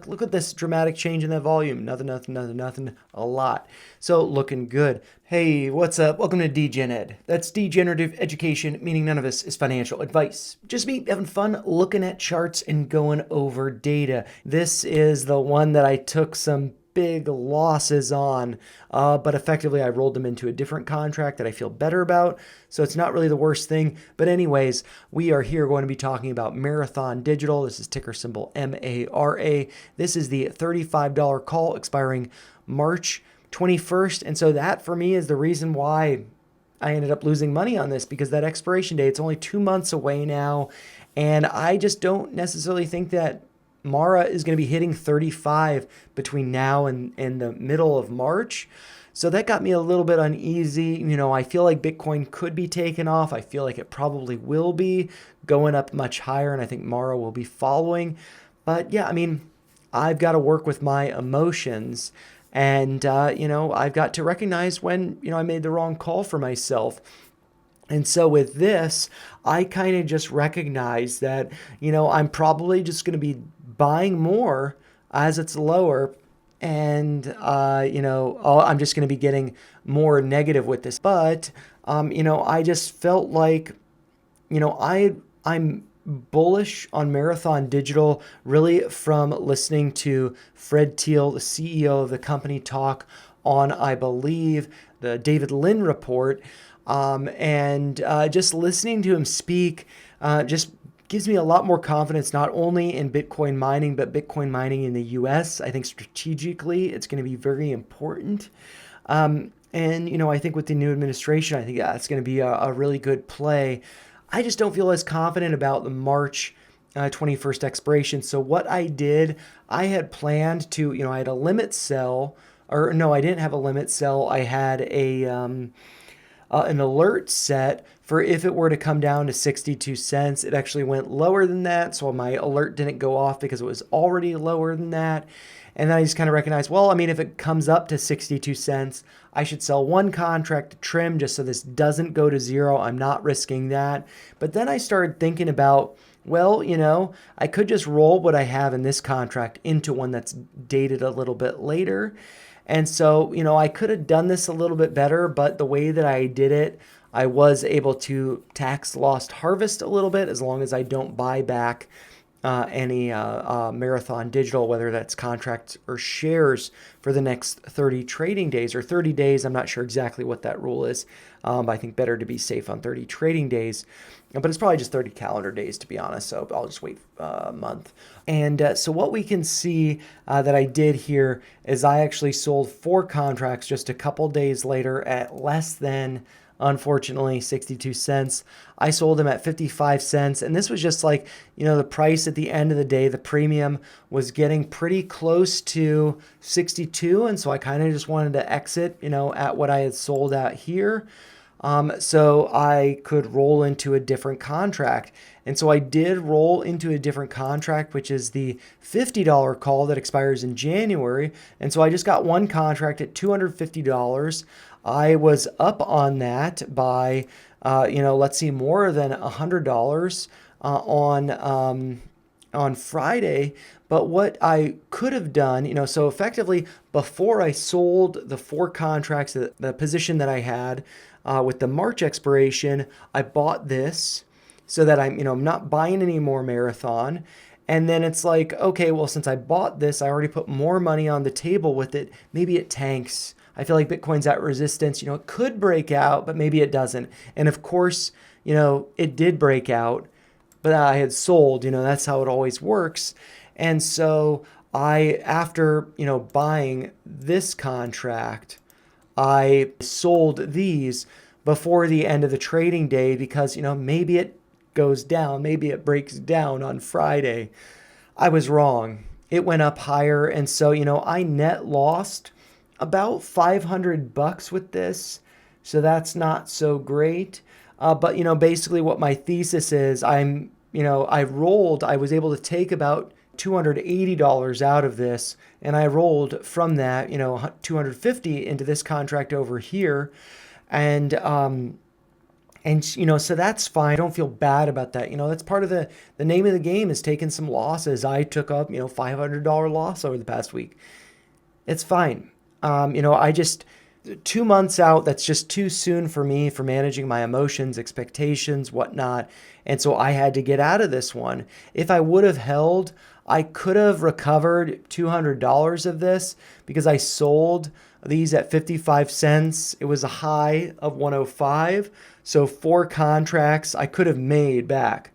Look at this dramatic change in that volume. Nothing, a lot. So looking good. Hey, what's up? Welcome to DGenEd. That's degenerative education, meaning none of this is financial advice. Just me having fun looking at charts and going over data. This is the one that I took some big losses on, but effectively I rolled them into a different contract that I feel better about. So it's not really the worst thing. But anyways, we are here going to be talking about Marathon Digital. This is ticker symbol MARA. This is the $35 call expiring March 21st. And so that for me is the reason why I ended up losing money on this, because that expiration date, it's only 2 months away now. And I just don't necessarily think that Mara is going to be hitting 35 between now and the middle of March. So that got me a little bit uneasy. I feel like Bitcoin could be taken off. I feel like it probably will be going up much higher, and I think Mara will be following. But yeah, I've got to work with my emotions, and I've got to recognize when I made the wrong call for myself. And so with this, I kind of just recognize that, I'm probably just going to be buying more as it's lower. And, I'm just going to be getting more negative with this. But, I just felt like, I'm bullish on Marathon Digital really from listening to Fred Thiel, the CEO of the company, talk on, I believe, the David Lynn report. And just listening to him speak just gives me a lot more confidence, not only in Bitcoin mining, but Bitcoin mining in the US. I think strategically it's going to be very important. And I think with the new administration, I think that's going to be a really good play. I just don't feel as confident about the March 21st expiration. So what I did, I had planned to, I had a limit sell, or no, I didn't have a limit sell. I had an alert set for if it were to come down to 62 cents. It actually went lower than that, so my alert didn't go off because it was already lower than that. And then I just kind of recognized, well, if it comes up to 62 cents, I should sell one contract to trim just so this doesn't go to zero. I'm not risking that. But then I started thinking about, well, I could just roll what I have in this contract into one that's dated a little bit later. And so, I could have done this a little bit better, but the way that I did it, I was able to tax lost harvest a little bit as long as I don't buy back any Marathon Digital, whether that's contracts or shares, for the next 30 trading days or 30 days. I'm not sure exactly what that rule is. I think better to be safe on 30 trading days, but it's probably just 30 calendar days, to be honest. So I'll just wait a month. And so what we can see that I did here is I actually sold 4 contracts just a couple days later at less than, unfortunately, 62 cents. I sold them at 55 cents. And this was just like, the price at the end of the day, the premium was getting pretty close to 62. And so I kind of just wanted to exit, at what I had sold at here. So I could roll into a different contract. And so I did roll into a different contract, which is the $50 call that expires in January. And so I just got one contract at $250. I was up on that by, let's see, more than $100 on Friday. But what I could have done, so effectively before I sold the 4 contracts, the position that I had with the March expiration, I bought this so that I'm not buying any more Marathon. And then it's like, okay, well, since I bought this, I already put more money on the table with it. Maybe it tanks. I feel like Bitcoin's at resistance. It could break out, but maybe it doesn't. And of course, it did break out, but I had sold. That's how it always works. And so after buying this contract, I sold these before the end of the trading day because, maybe it goes down, maybe it breaks down on Friday. I was wrong. It went up higher. And so, I net lost about $500 with this. So that's not so great. But, basically what my thesis is, I was able to take about $280 out of this, and I rolled from that, $250 into this contract over here. And And so that's fine. I don't feel bad about that. That's part of the name of the game is taking some losses. I took up, $500 loss over the past week. It's fine. I just 2 months out, that's just too soon for me for managing my emotions, expectations, whatnot. And so I had to get out of this one. If I would have held, I could have recovered $200 of this because I sold these at 55 cents. It was a high of 105. So 4 contracts I could have made back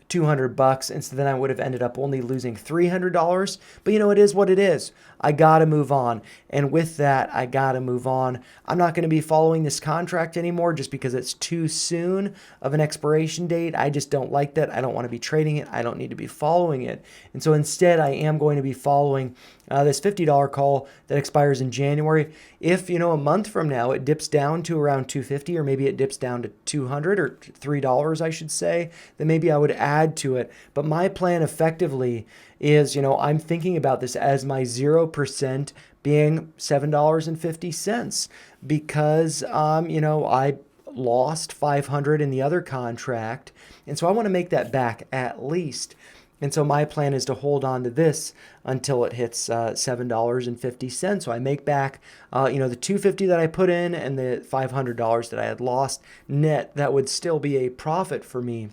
$200, and so then I would have ended up only losing $300. But it is what it is. I gotta move on, and with that, I gotta move on. I'm not going to be following this contract anymore just because it's too soon of an expiration date. I just don't like that. I don't want to be trading it. I don't need to be following it, and so instead, I am going to be following this $50 call that expires in January. If a month from now it dips down to around 250, or maybe it dips down to 200 or $3, I should say, then maybe I would add to it. But my plan effectively is, I'm thinking about this as my 0% being $7.50 because, I lost 500 in the other contract. And so I want to make that back at least. And so my plan is to hold on to this until it hits $7.50. So I make back, the $250 that I put in and the $500 that I had lost net. That would still be a profit for me.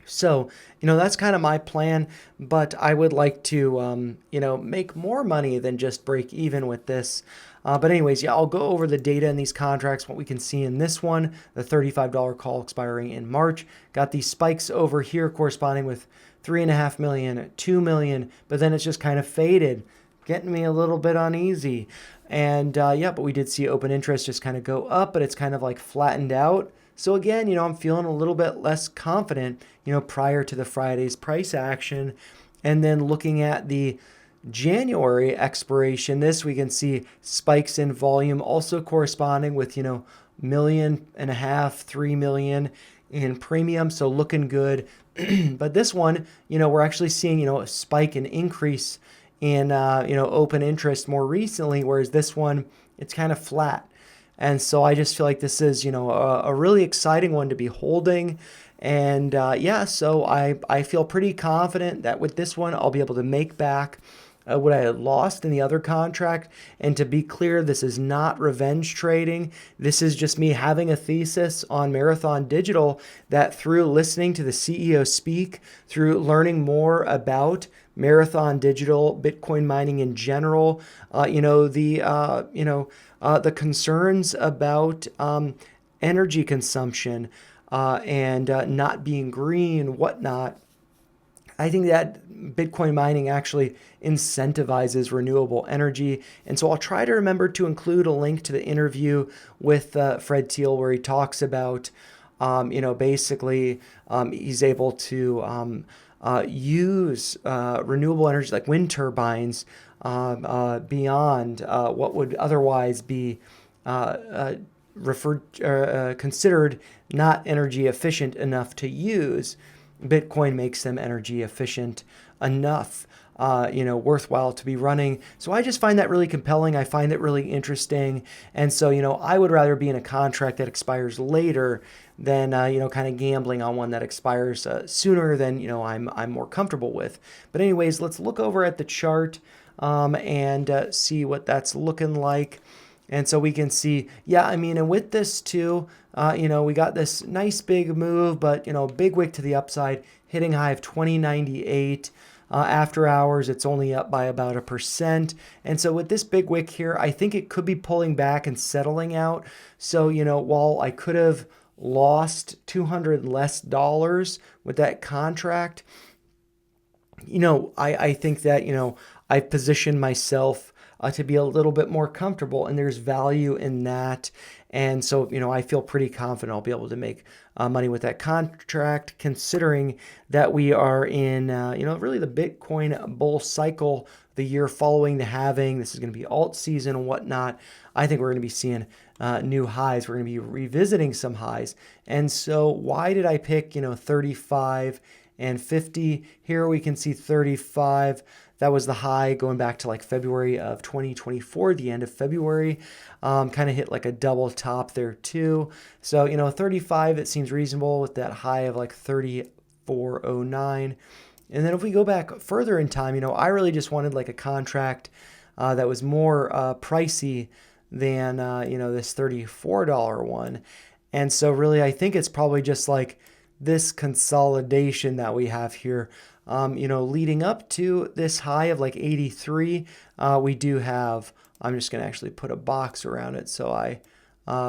So, that's kind of my plan, but I would like to, make more money than just break even with this. But anyways, yeah, I'll go over the data in these contracts, what we can see in this one, the $35 call expiring in March. Got these spikes over here corresponding with 3.5 million, 2 million, but then it's just kind of faded, getting me a little bit uneasy. And but we did see open interest just kind of go up, but it's kind of like flattened out. So again, I'm feeling a little bit less confident, prior to the Friday's price action. And then looking at the January expiration, this we can see spikes in volume also corresponding with, 1.5 million, 3 million in premium. So looking good. But this one, we're actually seeing, a spike and increase in, open interest more recently, whereas this one, it's kind of flat. And so I just feel like this is, a really exciting one to be holding. And so I feel pretty confident that with this one, I'll be able to make back what I had lost in the other contract. And to be clear, this is not revenge trading. This is just me having a thesis on Marathon Digital that through listening to the CEO speak, through learning more about Marathon Digital, Bitcoin mining in general, the concerns about energy consumption and not being green, whatnot. I think that Bitcoin mining actually incentivizes renewable energy. And so I'll try to remember to include a link to the interview with Fred Thiel where he talks about, basically he's able to use renewable energy like wind turbines beyond what would otherwise be considered not energy efficient enough to use. Bitcoin makes them energy efficient enough, worthwhile to be running. So I just find that really compelling. I find it really interesting. And so, I would rather be in a contract that expires later than, kind of gambling on one that expires sooner than, I'm more comfortable with. But anyways, let's look over at the chart and see what that's looking like. And so we can see, and with this too, we got this nice big move, but, big wick to the upside, hitting high of 2098. After hours, it's only up by about 1%. And so with this big wick here, I think it could be pulling back and settling out. So, while I could have lost $200 less with that contract, I think that, I've positioned myself to be a little bit more comfortable, and there's value in that. And so, I feel pretty confident I'll be able to make money with that contract, considering that we are in, really the Bitcoin bull cycle, the year following the halving. This is going to be alt season and whatnot. I think we're going to be seeing new highs. We're going to be revisiting some highs. And so why did I pick, 35 and 50? Here we can see 35. That was the high going back to like February of 2024, the end of February. Kind of hit like a double top there too. So, 35, it seems reasonable with that high of like 34.09. And then if we go back further in time, I really just wanted like a contract that was more pricey than, this $34 one. And so really, I think it's probably just like this consolidation that we have here. Leading up to this high of like 83, we do have, I'm just going to actually put a box around it so I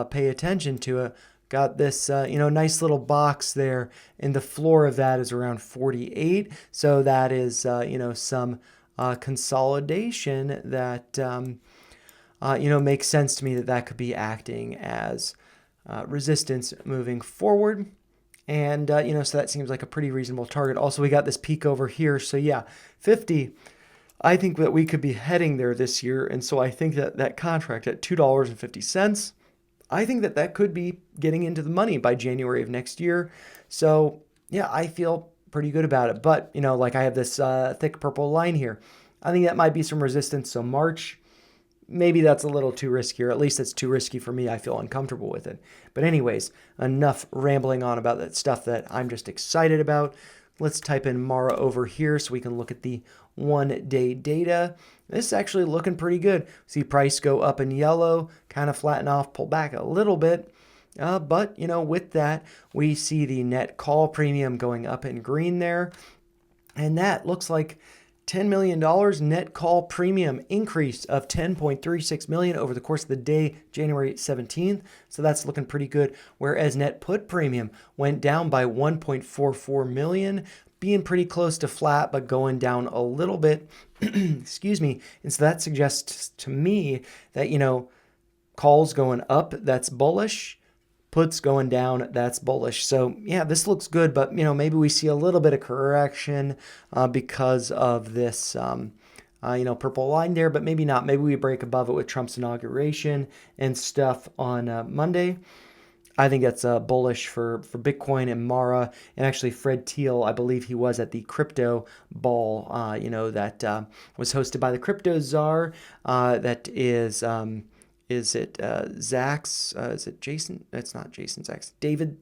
pay attention to it. Got this, nice little box there, and the floor of that is around 48. So that is, some consolidation that, makes sense to me that could be acting as resistance moving forward. And, so that seems like a pretty reasonable target. Also, we got this peak over here. So, yeah, 50, I think that we could be heading there this year. And so I think that that contract at $2.50, I think that that could be getting into the money by January of next year. So, yeah, I feel pretty good about it. But, like I have this thick purple line here. I think that might be some resistance. So March, maybe that's a little too risky, or at least it's too risky for me. I feel uncomfortable with it. But anyways, enough rambling on about that stuff that I'm just excited about. Let's type in Mara over here so we can look at the 1-day data. This is actually looking pretty good. See price go up in yellow, kind of flatten off, pull back a little bit. But, with that, we see the net call premium going up in green there. And that looks like $10 million net call premium increase of $10.36 million over the course of the day, January 17th. So that's looking pretty good. Whereas net put premium went down by $1.44 million, being pretty close to flat, but going down a little bit. Excuse me. And so that suggests to me that, calls going up, that's bullish. Puts going down, that's bullish. So yeah, this looks good, but maybe we see a little bit of correction because of this purple line there, but maybe not. Maybe we break above it with Trump's inauguration and stuff on Monday. I think that's bullish for Bitcoin and Mara, and actually Fred Thiel, I believe he was at the crypto ball, that was hosted by the crypto czar. That is. Is it Zacks? Is it Jason? It's not Jason Zacks. David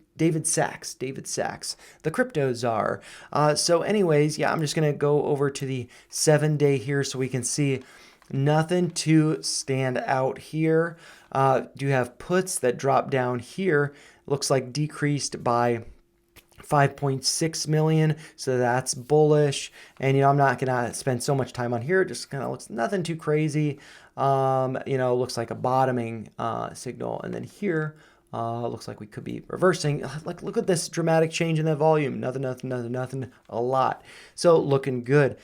Sachs. David Sachs, the crypto czar. So anyways, yeah, I'm just going to go over to the 7-day here so we can see nothing to stand out here. Do have puts that drop down here. Looks like decreased by 5.6 million, so that's bullish. And I'm not gonna spend so much time on here. It just kind of looks nothing too crazy. Looks like a bottoming signal, and then here looks like we could be reversing. Like, look at this dramatic change in that volume. Nothing, a lot. So looking good.